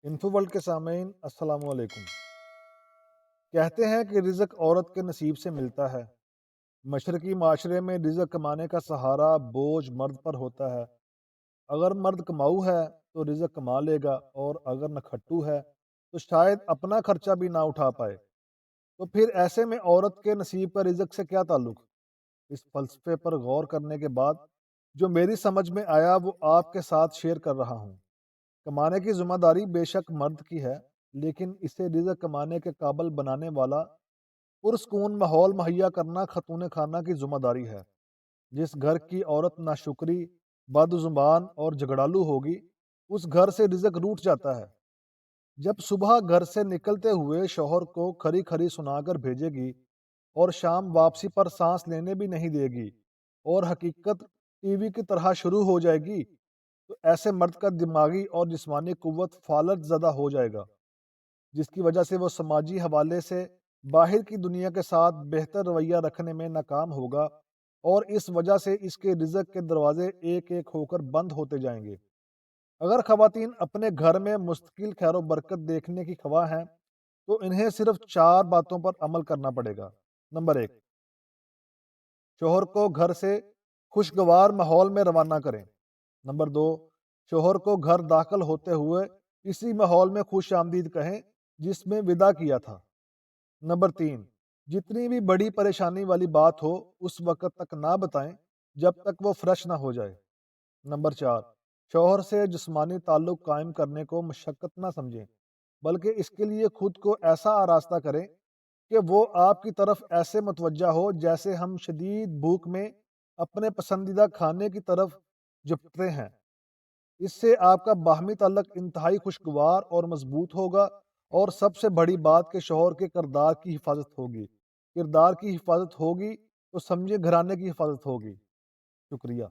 Info world کے سامعین السلام علیکم۔ کہتے ہیں کہ رزق عورت کے نصیب سے ملتا ہے۔ مشرقی معاشرے میں رزق کمانے کا سہارا بوجھ مرد پر ہوتا ہے۔ اگر مرد کماؤ ہے تو رزق کما لے گا، اور اگر نکھٹو ہے تو شاید اپنا خرچہ بھی نہ اٹھا پائے۔ تو پھر ایسے میں عورت کے نصیب کا رزق سے کیا تعلق؟ اس فلسفے پر غور کرنے کے بعد جو میری سمجھ میں آیا وہ آپ کے ساتھ شیئر کر رہا ہوں۔ کمانے کی ذمہ داری بے شک مرد کی ہے، لیکن اسے رزق کمانے کے قابل بنانے والا پرسکون ماحول مہیا کرنا خاتون خانہ کی ذمہ داری ہے۔ جس گھر کی عورت ناشکری، بد زبان اور جھگڑالو ہوگی، اس گھر سے رزق روٹ جاتا ہے۔ جب صبح گھر سے نکلتے ہوئے شوہر کو کھری کھری سنا کر بھیجے گی اور شام واپسی پر سانس لینے بھی نہیں دے گی، اور حقیقت ٹی وی کی طرح شروع ہو جائے گی، تو ایسے مرد کا دماغی اور جسمانی قوت فالج زدہ ہو جائے گا، جس کی وجہ سے وہ سماجی حوالے سے باہر کی دنیا کے ساتھ بہتر رویہ رکھنے میں ناکام ہوگا، اور اس وجہ سے اس کے رزق کے دروازے ایک ایک ہو کر بند ہوتے جائیں گے۔ اگر خواتین اپنے گھر میں مستقل خیر و برکت دیکھنے کی خواہاں ہیں تو انہیں صرف 4 باتوں پر عمل کرنا پڑے گا۔ نمبر 1، شوہر کو گھر سے خوشگوار ماحول میں روانہ کریں۔ نمبر 2، شوہر کو گھر داخل ہوتے ہوئے اسی ماحول میں خوش آمدید کہیں جس میں ودا کیا تھا۔ نمبر 3، جتنی بھی بڑی پریشانی والی بات ہو اس وقت تک نہ بتائیں جب تک وہ فریش نہ ہو جائے۔ نمبر 4، شوہر سے جسمانی تعلق قائم کرنے کو مشقت نہ سمجھیں، بلکہ اس کے لیے خود کو ایسا آراستہ کریں کہ وہ آپ کی طرف ایسے متوجہ ہو جیسے ہم شدید بھوک میں اپنے پسندیدہ کھانے کی طرف جھپٹتے ہیں۔ اس سے آپ کا باہمی تعلق انتہائی خوشگوار اور مضبوط ہوگا، اور سب سے بڑی بات کہ شوہر کے کردار کی حفاظت ہوگی۔ کردار کی حفاظت ہوگی تو سمجھے گھرانے کی حفاظت ہوگی۔ شکریہ۔